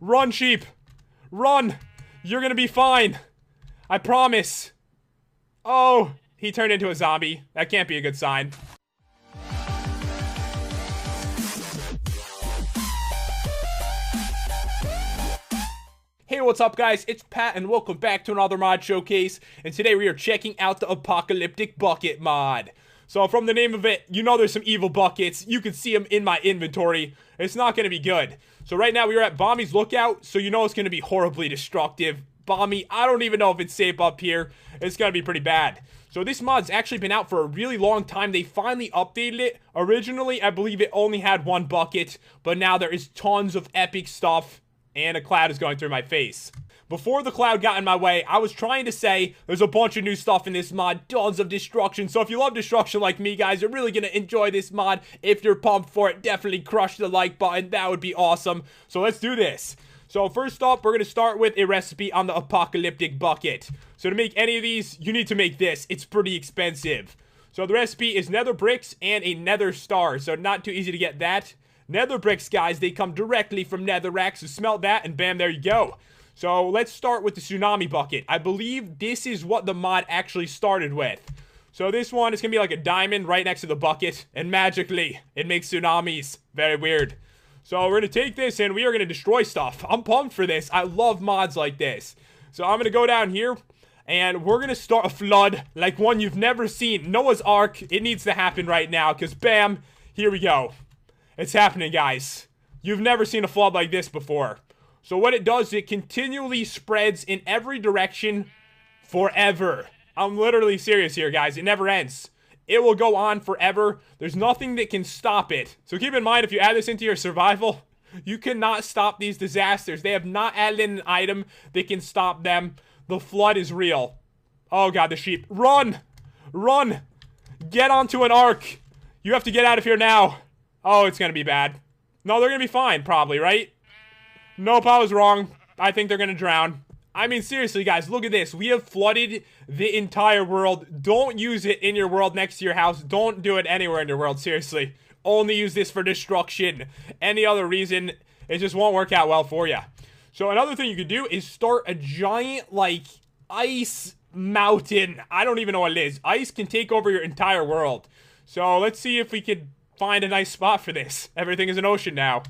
Run, sheep. Run. You're gonna be fine. I promise. Oh, he turned into a zombie. That can't be a good sign. Hey, what's up guys? It's Pat and welcome back to another mod showcase. And today we are checking out the Apocalyptic Bucket mod. So from the name of it, you know there's some evil buckets. You can see them in my inventory. It's not going to be good. So right now we are at Bommy's Lookout, so you know it's going to be horribly destructive. Bommy, I don't even know if it's safe up here. It's going to be pretty bad. So this mod's actually been out for a really long time. They finally updated it. Originally, I believe it only had one bucket, but now there is tons of epic stuff. And a cloud is going through my face. Before the cloud got in my way, I was trying to say there's a bunch of new stuff in this mod, tons of destruction. So if you love destruction like me, guys, you're really going to enjoy this mod. If you're pumped for it, definitely crush the like button. That would be awesome. So let's do this. So first up, we're going to start with a recipe on the Apocalyptic Bucket. So to make any of these, you need to make this. It's pretty expensive. So the recipe is nether bricks and a nether star. So not too easy to get that. Nether bricks, guys, they come directly from netherrack, so smelt that, and bam, there you go. So let's start with the tsunami bucket. I believe this is what the mod actually started with. So this one is going to be like a diamond right next to the bucket, and magically, it makes tsunamis. Very weird. So we're going to take this, and we are going to destroy stuff. I'm pumped for this. I love mods like this. So I'm going to go down here, and we're going to start a flood like one you've never seen. Noah's Ark. It needs to happen right now, because bam, here we go. It's happening, guys. You've never seen a flood like this before. So what it does, it continually spreads in every direction forever. I'm literally serious here, guys. It never ends. It will go on forever. There's nothing that can stop it. So keep in mind, if you add this into your survival, you cannot stop these disasters. They have not added in an item that can stop them. The flood is real. Oh, God, the sheep. Run! Run! Get onto an ark. You have to get out of here now. Oh, it's gonna be bad. No, they're gonna be fine, probably, right? Nope, I was wrong. I think they're gonna drown. I mean, seriously, guys, look at this. We have flooded the entire world. Don't use it in your world next to your house. Don't do it anywhere in your world, seriously. Only use this for destruction. Any other reason, it just won't work out well for you. So another thing you could do is start a giant, like, ice mountain. I don't even know what it is. Ice can take over your entire world. So let's see if we could find a nice spot for this. Everything is an ocean now.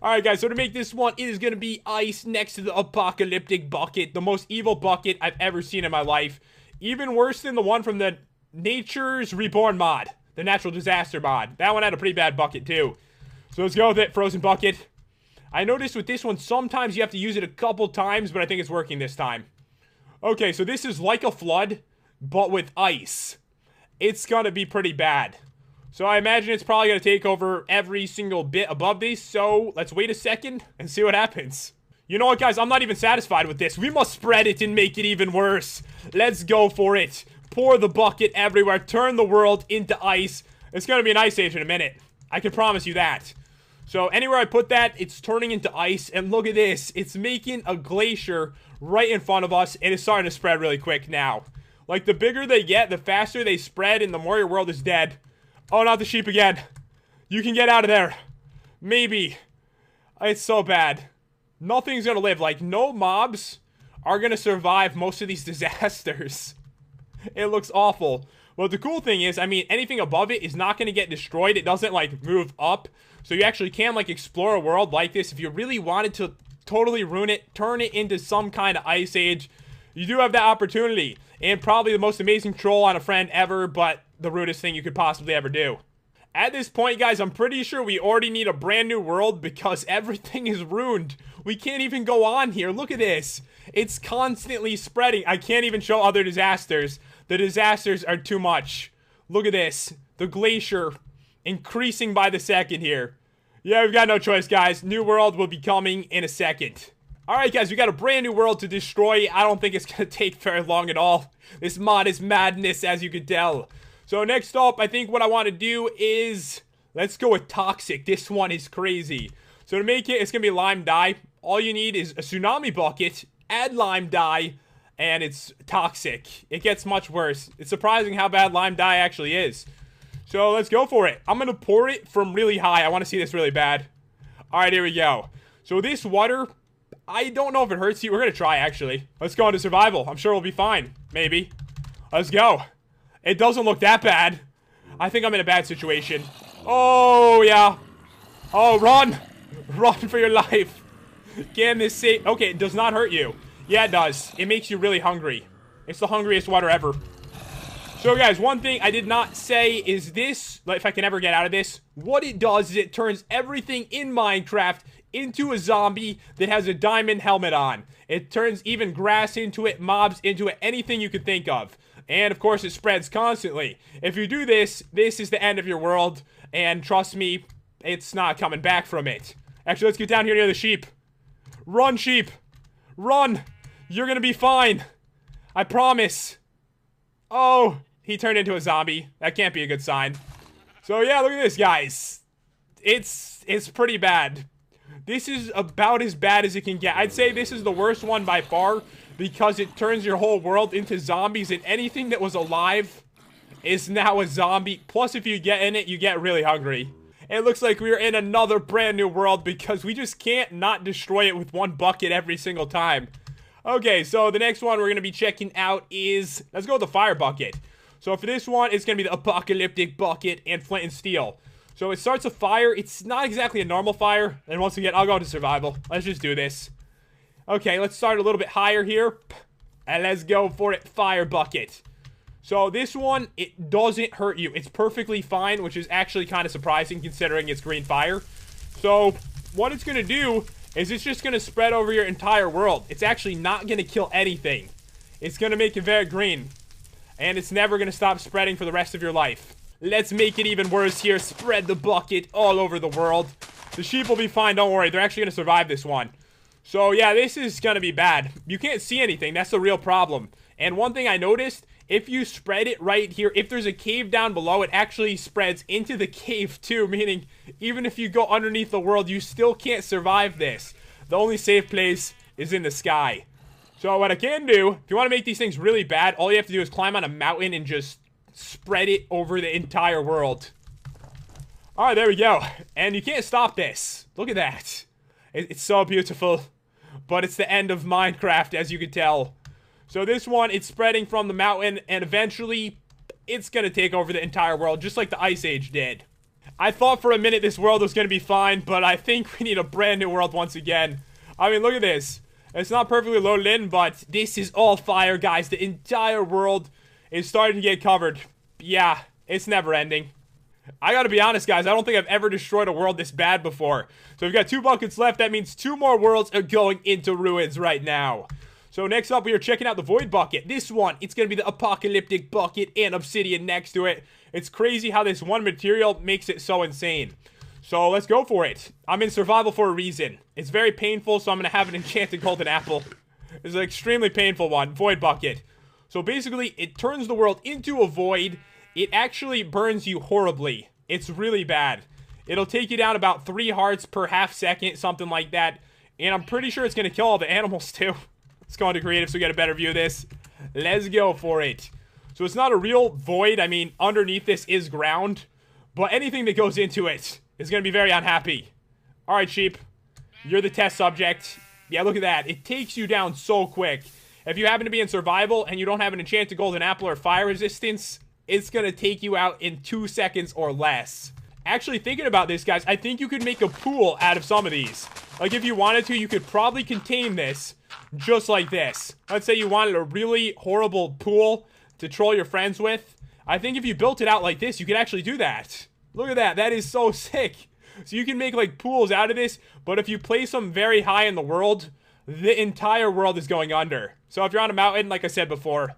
Alright guys, so to make this one, it is going to be ice next to the Apocalyptic Bucket. The most evil bucket I've ever seen in my life. Even worse than the one from the Nature's Reborn mod. The Natural Disaster mod. That one had a pretty bad bucket too. So let's go with it, frozen bucket. I noticed with this one, sometimes you have to use it a couple times, but I think it's working this time. Okay, so this is like a flood, but with ice. It's gonna be pretty bad. So I imagine it's probably going to take over every single bit above these. So let's wait a second and see what happens. You know what, guys? I'm not even satisfied with this. We must spread it and make it even worse. Let's go for it. Pour the bucket everywhere. Turn the world into ice. It's going to be an ice age in a minute. I can promise you that. So anywhere I put that, it's turning into ice. And look at this. It's making a glacier right in front of us. And it's starting to spread really quick now. Like, the bigger they get, the faster they spread, and the more your world is dead. Oh, not the sheep again. You can get out of there. Maybe. It's so bad. Nothing's gonna live. Like, no mobs are gonna survive most of these disasters. It looks awful. But the cool thing is, I mean, anything above it is not gonna get destroyed. It doesn't, like, move up. So you actually can, like, explore a world like this. If you really wanted to totally ruin it, turn it into some kind of ice age, you do have that opportunity. And probably the most amazing troll on a friend ever, but the rudest thing you could possibly ever do. At this point, guys, I'm pretty sure we already need a brand new world because everything is ruined. We can't even go on here. Look at this. It's constantly spreading. I can't even show other disasters. The disasters are too much. Look at this. The glacier increasing by the second here. Yeah, we've got no choice, guys. New world will be coming in a second. Alright guys, we got a brand new world to destroy. I don't think it's going to take very long at all. This mod is madness, as you can tell. So next up, I think what I want to do is, let's go with toxic. This one is crazy. So to make it, it's going to be lime dye. All you need is a tsunami bucket, add lime dye, and it's toxic. It gets much worse. It's surprising how bad lime dye actually is. So let's go for it. I'm going to pour it from really high. I want to see this really bad. Alright, here we go. So this water, I don't know if it hurts you. We're gonna try, actually. Let's go into survival. I'm sure we'll be fine. Maybe. Let's go. It doesn't look that bad. I think I'm in a bad situation. Oh, yeah. Oh, run. Run for your life. Can this save? Okay, it does not hurt you. Yeah, it does. It makes you really hungry. It's the hungriest water ever. So, guys, one thing I did not say is this, like, if I can ever get out of this, what it does is it turns everything in Minecraft into a zombie that has a diamond helmet on. It turns even grass into it, mobs into it, anything you could think of. And, of course, it spreads constantly. If you do this, this is the end of your world, and trust me, it's not coming back from it. Actually, let's get down here near the sheep. Run, sheep. Run. You're gonna be fine. I promise. Oh, he turned into a zombie. That can't be a good sign. So, yeah, look at this, guys. It's pretty bad. This is about as bad as it can get. I'd say this is the worst one by far because it turns your whole world into zombies, and anything that was alive is now a zombie. Plus, if you get in it, you get really hungry. It looks like we're in another brand new world because we just can't not destroy it with one bucket every single time. Okay, so the next one we're going to be checking out is, let's go with the fire bucket. So for this one, it's going to be the apocalyptic bucket and flint and steel. So it starts a fire. It's not exactly a normal fire. And once again, I'll go to survival. Let's just do this. Okay, let's start a little bit higher here. And let's go for it. Fire bucket. So this one, it doesn't hurt you. It's perfectly fine, which is actually kind of surprising considering it's green fire. So what it's going to do is it's just going to spread over your entire world. It's actually not going to kill anything. It's going to make it very green. And it's never going to stop spreading for the rest of your life. Let's make it even worse here. Spread the bucket all over the world. The sheep will be fine. Don't worry. They're actually going to survive this one. So, yeah, this is going to be bad. You can't see anything. That's the real problem. And one thing I noticed, if you spread it right here, if there's a cave down below, it actually spreads into the cave too. Meaning, even if you go underneath the world, you still can't survive this. The only safe place is in the sky. So, what I can do, if you want to make these things really bad, all you have to do is climb on a mountain and just spread it over the entire world. Alright, there we go. And you can't stop this. Look at that. It's so beautiful. But it's the end of Minecraft, as you can tell. So this one, it's spreading from the mountain, and eventually, it's going to take over the entire world, just like the Ice Age did. I thought for a minute this world was going to be fine, but I think we need a brand new world once again. I mean, look at this. It's not perfectly loaded in, but this is all fire, guys. The entire world is starting to get covered. Yeah, it's never ending. I gotta be honest, guys. I don't think I've ever destroyed a world this bad before. So we've got 2 buckets left. That means 2 more worlds are going into ruins right now. So next up, we are checking out the Void Bucket. This one, it's gonna be the Apocalyptic Bucket and Obsidian next to it. It's crazy how this one material makes it so insane. So let's go for it. I'm in survival for a reason. It's very painful, so I'm gonna have an enchanted golden apple. It's an extremely painful one. Void Bucket. So basically, it turns the world into a void. It actually burns you horribly. It's really bad. It'll take you down about 3 hearts per half second, something like that. And I'm pretty sure it's going to kill all the animals too. Let's go into creative so we get a better view of this. Let's go for it. So it's not a real void. I mean, underneath this is ground. But anything that goes into it is going to be very unhappy. Alright, sheep. You're the test subject. Yeah, look at that. It takes you down so quick. If you happen to be in survival and you don't have an enchanted golden apple or fire resistance, it's going to take you out in 2 seconds or less. Actually, thinking about this, guys, I think you could make a pool out of some of these. Like, if you wanted to, you could probably contain this just like this. Let's say you wanted a really horrible pool to troll your friends with. I think if you built it out like this, you could actually do that. Look at that. That is so sick. So you can make, like, pools out of this, but if you place them very high in the world, the entire world is going under. So if you're on a mountain, like I said before,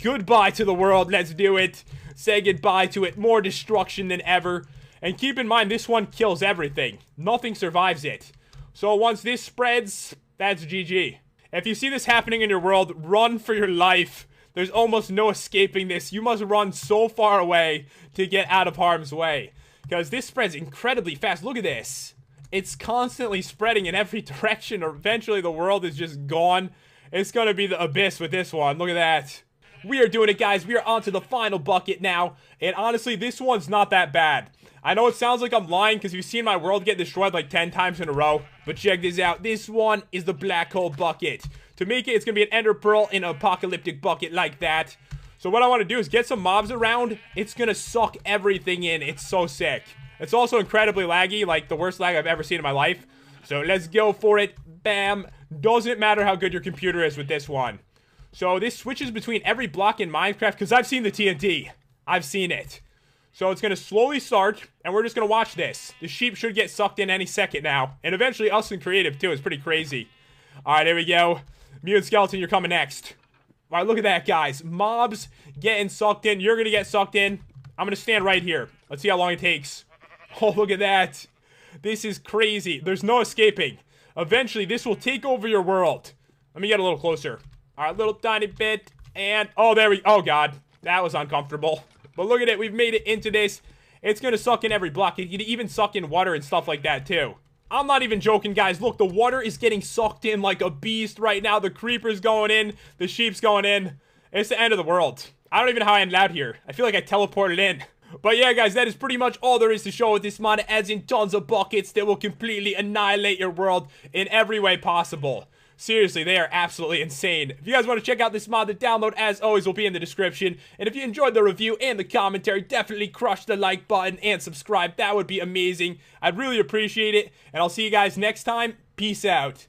goodbye to the world. Let's do it. Say goodbye to it. More destruction than ever. And keep in mind, this one kills everything. Nothing survives it. So once this spreads, that's GG. If you see this happening in your world, run for your life. There's almost no escaping this. You must run so far away to get out of harm's way. Because this spreads incredibly fast. Look at this. It's constantly spreading in every direction. Or eventually the world is just gone. It's going to be the abyss with this one. Look at that. We are doing it, guys. We are on to the final bucket now. And honestly, this one's not that bad. I know it sounds like I'm lying because you've seen my world get destroyed like 10 times in a row. But check this out. This one is the black hole bucket. To make it, it's going to be an ender pearl in an apocalyptic bucket like that. So what I want to do is get some mobs around. It's going to suck everything in. It's so sick. It's also incredibly laggy, like the worst lag I've ever seen in my life. So let's go for it. Bam. Doesn't matter how good your computer is with this one. So this switches between every block in Minecraft because I've seen the TNT. I've seen it. So it's going to slowly start, and we're just going to watch this. The sheep should get sucked in any second now. And eventually us in creative, too. It's pretty crazy. Alright, here we go. Mutant Skeleton, you're coming next. Alright, look at that, guys. Mobs getting sucked in. You're going to get sucked in. I'm going to stand right here. Let's see how long it takes. Oh, look at that. This is crazy. There's no escaping. Eventually, this will take over your world. Let me get a little closer. Alright, little tiny bit. And, oh, there we, oh, God. That was uncomfortable. But look at it, we've made it into this. It's gonna suck in every block. It can even suck in water and stuff like that too. I'm not even joking, guys. Look, the water is getting sucked in like a beast right now. The creeper's going in. The sheep's going in. It's the end of the world. I don't even know how I ended out here. I feel like I teleported in. But yeah, guys, that is pretty much all there is to show with this mod. It adds in tons of buckets that will completely annihilate your world in every way possible. Seriously, they are absolutely insane. If you guys want to check out this mod, the download, as always, will be in the description. And if you enjoyed the review and the commentary, definitely crush the like button and subscribe. That would be amazing. I'd really appreciate it. And I'll see you guys next time. Peace out.